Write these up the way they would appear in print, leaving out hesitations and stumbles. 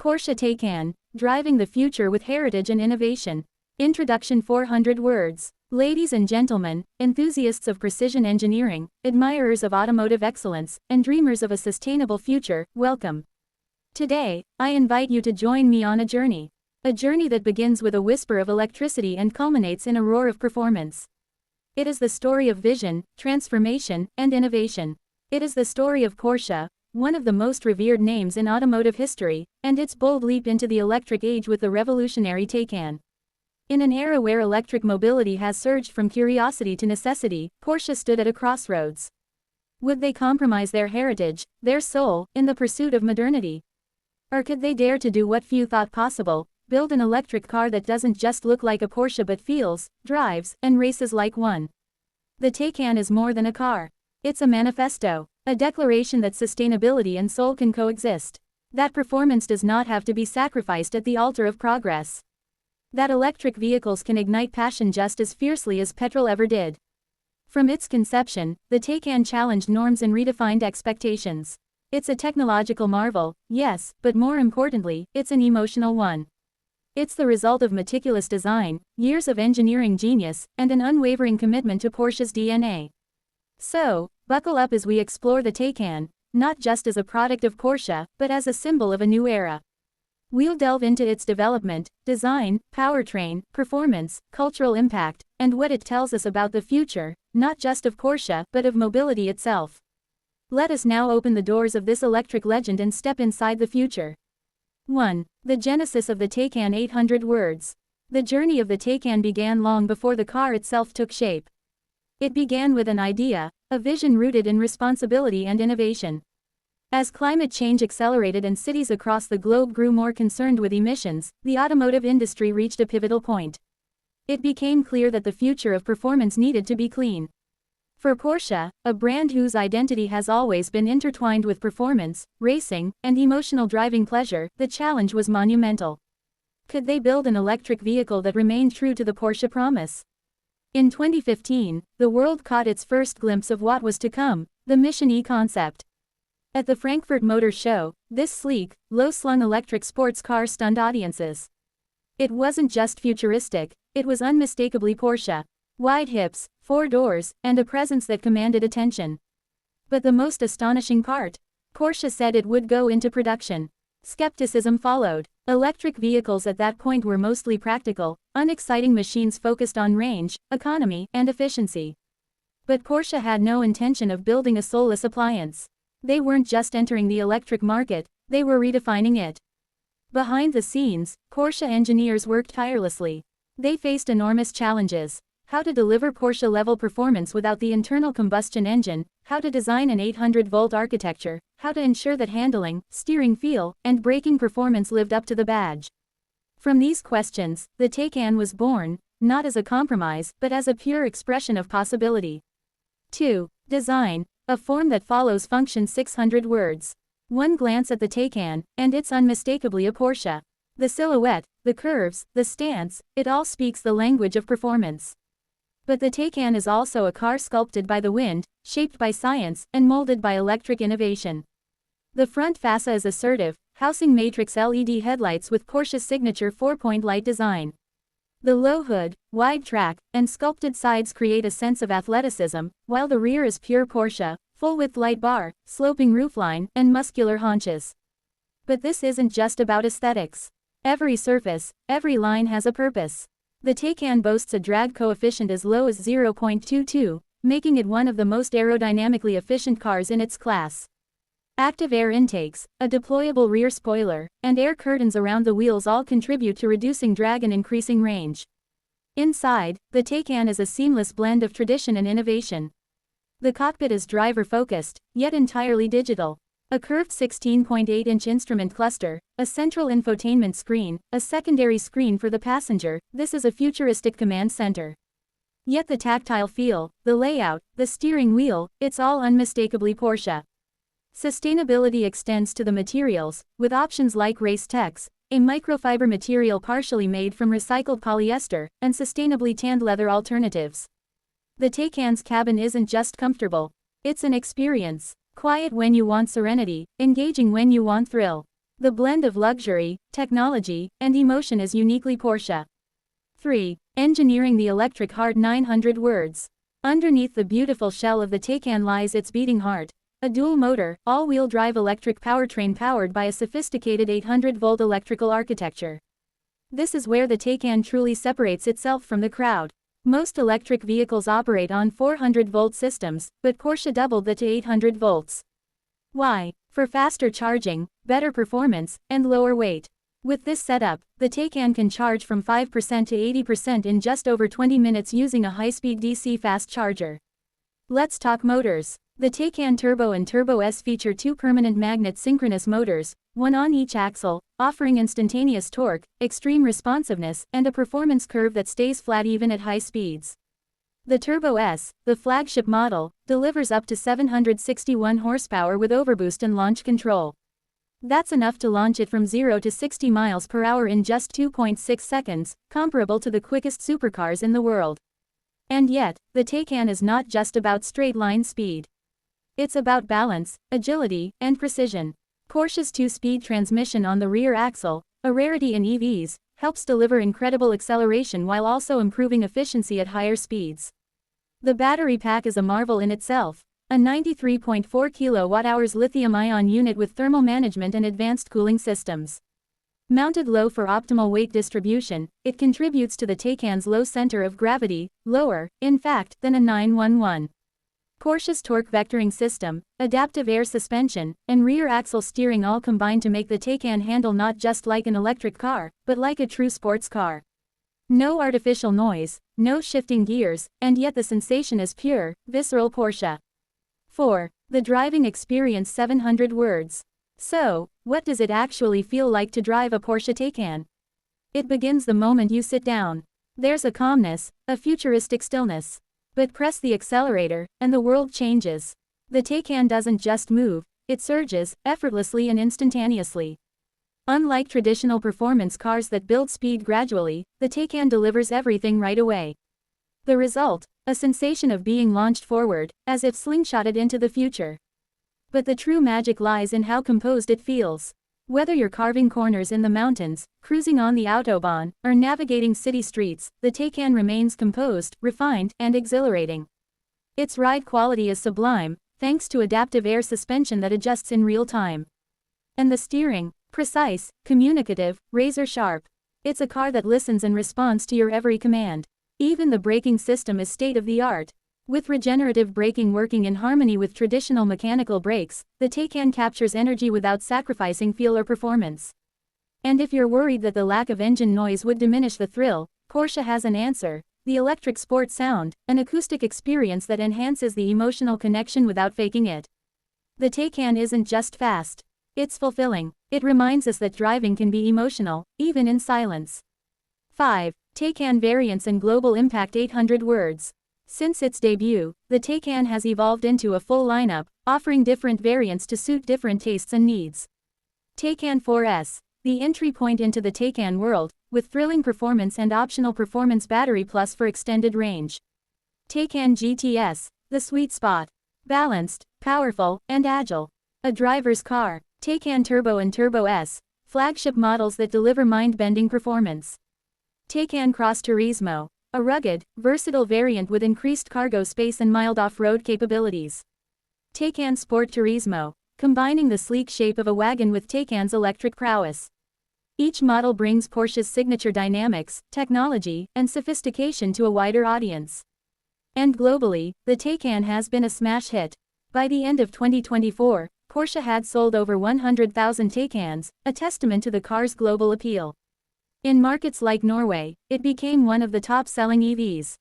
Porsche Taycan, driving the future with heritage and innovation. Introduction 400 words. Ladies and gentlemen, enthusiasts of precision engineering, admirers of automotive excellence, and dreamers of a sustainable future, welcome. Today, I invite you to join me on a journey. A journey that begins with a whisper of electricity and culminates in a roar of performance. It is the story of vision, transformation, and innovation. It is the story of Porsche, one of the most revered names in automotive history, and its bold leap into the electric age with the revolutionary Taycan. In an era where electric mobility has surged from curiosity to necessity, Porsche stood at a crossroads. Would they compromise their heritage, their soul, in the pursuit of modernity? Or could they dare to do what few thought possible, build an electric car that doesn't just look like a Porsche but feels, drives, and races like one? The Taycan is more than a car. It's a manifesto. A declaration that sustainability and soul can coexist. That performance does not have to be sacrificed at the altar of progress. That electric vehicles can ignite passion just as fiercely as petrol ever did. From its conception, the Taycan challenged norms and redefined expectations. It's a technological marvel, yes, but more importantly, it's an emotional one. It's the result of meticulous design, years of engineering genius, and an unwavering commitment to Porsche's DNA. So, buckle up as we explore the Taycan, not just as a product of Porsche, but as a symbol of a new era. We'll delve into its development, design, powertrain, performance, cultural impact, and what it tells us about the future, not just of Porsche, but of mobility itself. Let us now open the doors of this electric legend and step inside the future. 1. The genesis of the Taycan. 800 words. The journey of the Taycan began long before the car itself took shape. It began with an idea, a vision rooted in responsibility and innovation. As climate change accelerated and cities across the globe grew more concerned with emissions, the automotive industry reached a pivotal point. It became clear that the future of performance needed to be clean. For Porsche, a brand whose identity has always been intertwined with performance, racing, and emotional driving pleasure, the challenge was monumental. Could they build an electric vehicle that remained true to the Porsche promise? In 2015, the world caught its first glimpse of what was to come, the Mission E concept. At the Frankfurt Motor Show, this sleek, low-slung electric sports car stunned audiences. It wasn't just futuristic, it was unmistakably Porsche. Wide hips, 4 doors, and a presence that commanded attention. But the most astonishing part? Porsche said it would go into production. Skepticism followed. Electric vehicles at that point were mostly practical, unexciting machines focused on range, economy, and efficiency. But Porsche had no intention of building a soulless appliance. They weren't just entering the electric market, they were redefining it. Behind the scenes, Porsche engineers worked tirelessly. They faced enormous challenges. How to deliver Porsche-level performance without the internal combustion engine, how to design an 800-volt architecture, how to ensure that handling, steering feel, and braking performance lived up to the badge. From these questions, the Taycan was born, not as a compromise, but as a pure expression of possibility. 2. Design, a form that follows function. 600 words. One glance at the Taycan, and it's unmistakably a Porsche. The silhouette, the curves, the stance, it all speaks the language of performance. But the Taycan is also a car sculpted by the wind, shaped by science, and molded by electric innovation. The front fascia is assertive, housing matrix LED headlights with Porsche's signature 4-point light design. The low hood, wide track, and sculpted sides create a sense of athleticism, while the rear is pure Porsche, full-width light bar, sloping roofline, and muscular haunches. But this isn't just about aesthetics. Every surface, every line has a purpose. The Taycan boasts a drag coefficient as low as 0.22, making it one of the most aerodynamically efficient cars in its class. Active air intakes, a deployable rear spoiler, and air curtains around the wheels all contribute to reducing drag and increasing range. Inside, the Taycan is a seamless blend of tradition and innovation. The cockpit is driver-focused, yet entirely digital. A curved 16.8-inch instrument cluster, a central infotainment screen, a secondary screen for the passenger, this is a futuristic command center. Yet the tactile feel, the layout, the steering wheel, it's all unmistakably Porsche. Sustainability extends to the materials, with options like Race Tex, a microfiber material partially made from recycled polyester, and sustainably tanned leather alternatives. The Taycan's cabin isn't just comfortable, it's an experience. Quiet when you want serenity, engaging when you want thrill. The blend of luxury, technology, and emotion is uniquely Porsche. 3. Engineering the electric heart. 900 words. Underneath the beautiful shell of the Taycan lies its beating heart, a dual-motor, all-wheel drive electric powertrain powered by a sophisticated 800-volt electrical architecture. This is where the Taycan truly separates itself from the crowd. Most electric vehicles operate on 400-volt systems, but Porsche doubled that to 800 volts. Why? For faster charging, better performance, and lower weight. With this setup, the Taycan can charge from 5% to 80% in just over 20 minutes using a high-speed DC fast charger. Let's talk motors. The Taycan Turbo and Turbo S feature two permanent magnet synchronous motors, one on each axle, offering instantaneous torque, extreme responsiveness, and a performance curve that stays flat even at high speeds. The Turbo S, the flagship model, delivers up to 761 horsepower with overboost and launch control. That's enough to launch it from 0 to 60 miles per hour in just 2.6 seconds, comparable to the quickest supercars in the world. And yet, the Taycan is not just about straight-line speed. It's about balance, agility, and precision. Porsche's two-speed transmission on the rear axle, a rarity in EVs, helps deliver incredible acceleration while also improving efficiency at higher speeds. The battery pack is a marvel in itself. A 93.4 kWh lithium-ion unit with thermal management and advanced cooling systems. Mounted low for optimal weight distribution, it contributes to the Taycan's low center of gravity, lower, in fact, than a 911. Porsche's torque vectoring system, adaptive air suspension, and rear axle steering all combine to make the Taycan handle not just like an electric car, but like a true sports car. No artificial noise, no shifting gears, and yet the sensation is pure, visceral Porsche. 4. The driving experience. 700 words. So, what does it actually feel like to drive a Porsche Taycan? It begins the moment you sit down. There's a calmness, a futuristic stillness. But press the accelerator, and the world changes. The Taycan doesn't just move, it surges, effortlessly and instantaneously. Unlike traditional performance cars that build speed gradually, the Taycan delivers everything right away. The result? A sensation of being launched forward, as if slingshotted into the future. But the true magic lies in how composed it feels. Whether you're carving corners in the mountains, cruising on the Autobahn, or navigating city streets, the Taycan remains composed, refined, and exhilarating. Its ride quality is sublime, thanks to adaptive air suspension that adjusts in real time. And the steering, precise, communicative, razor sharp. It's a car that listens and responds to your every command. Even the braking system is state-of-the-art. With regenerative braking working in harmony with traditional mechanical brakes, the Taycan captures energy without sacrificing feel or performance. And if you're worried that the lack of engine noise would diminish the thrill, Porsche has an answer: the electric sport sound, an acoustic experience that enhances the emotional connection without faking it. The Taycan isn't just fast. It's fulfilling. It reminds us that driving can be emotional, even in silence. 5. Taycan variants and global impact. 800 words. Since its debut, the Taycan has evolved into a full lineup, offering different variants to suit different tastes and needs. Taycan 4S, the entry point into the Taycan world, with thrilling performance and optional performance battery plus for extended range. Taycan GTS, the sweet spot. Balanced, powerful, and agile. A driver's car. Taycan Turbo and Turbo S, flagship models that deliver mind-bending performance. Taycan Cross Turismo, a rugged, versatile variant with increased cargo space and mild off-road capabilities. Taycan Sport Turismo, combining the sleek shape of a wagon with Taycan's electric prowess. Each model brings Porsche's signature dynamics, technology, and sophistication to a wider audience. And globally, the Taycan has been a smash hit. By the end of 2024, Porsche had sold over 100,000 Taycans, a testament to the car's global appeal. In markets like Norway, it became one of the top-selling EVs.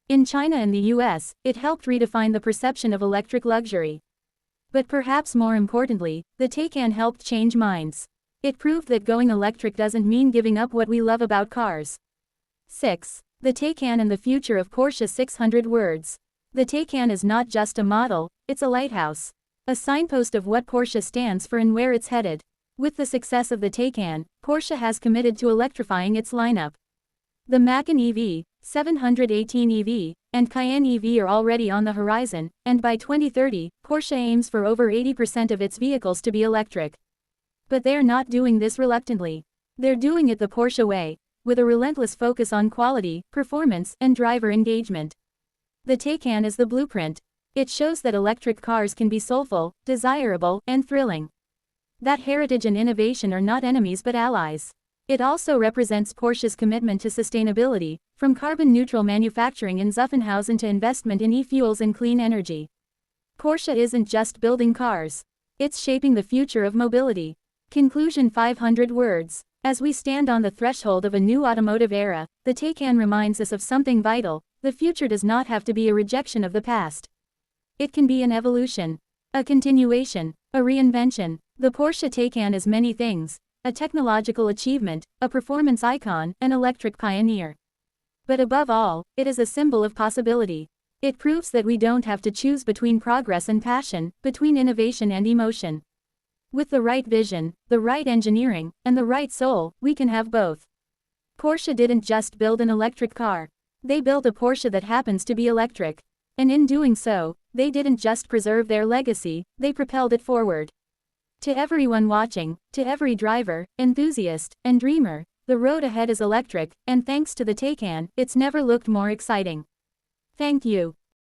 In China and the US, it helped redefine the perception of electric luxury. But perhaps more importantly, the Taycan helped change minds. It proved that going electric doesn't mean giving up what we love about cars. 6. The Taycan and the future of Porsche. 600 words. The Taycan is not just a model, it's a lighthouse. A signpost of what Porsche stands for and where it's headed. With the success of the Taycan, Porsche has committed to electrifying its lineup. The Macan EV, 718 EV, and Cayenne EV are already on the horizon, and by 2030, Porsche aims for over 80% of its vehicles to be electric. But they're not doing this reluctantly. They're doing it the Porsche way, with a relentless focus on quality, performance, and driver engagement. The Taycan is the blueprint. It shows that electric cars can be soulful, desirable, and thrilling. That heritage and innovation are not enemies but allies. It also represents Porsche's commitment to sustainability, from carbon-neutral manufacturing in Zuffenhausen to investment in e-fuels and clean energy. Porsche isn't just building cars. It's shaping the future of mobility. Conclusion: 500 words. As we stand on the threshold of a new automotive era, the Taycan reminds us of something vital: the future does not have to be a rejection of the past. It can be an evolution, a continuation, a reinvention. The Porsche Taycan is many things: a technological achievement, a performance icon, an electric pioneer. But above all, it is a symbol of possibility. It proves that we don't have to choose between progress and passion, between innovation and emotion. With the right vision, the right engineering, and the right soul, we can have both. Porsche didn't just build an electric car. They built a Porsche that happens to be electric. And in doing so, they didn't just preserve their legacy, they propelled it forward. To everyone watching, to every driver, enthusiast, and dreamer, the road ahead is electric, and thanks to the Taycan, it's never looked more exciting. Thank you.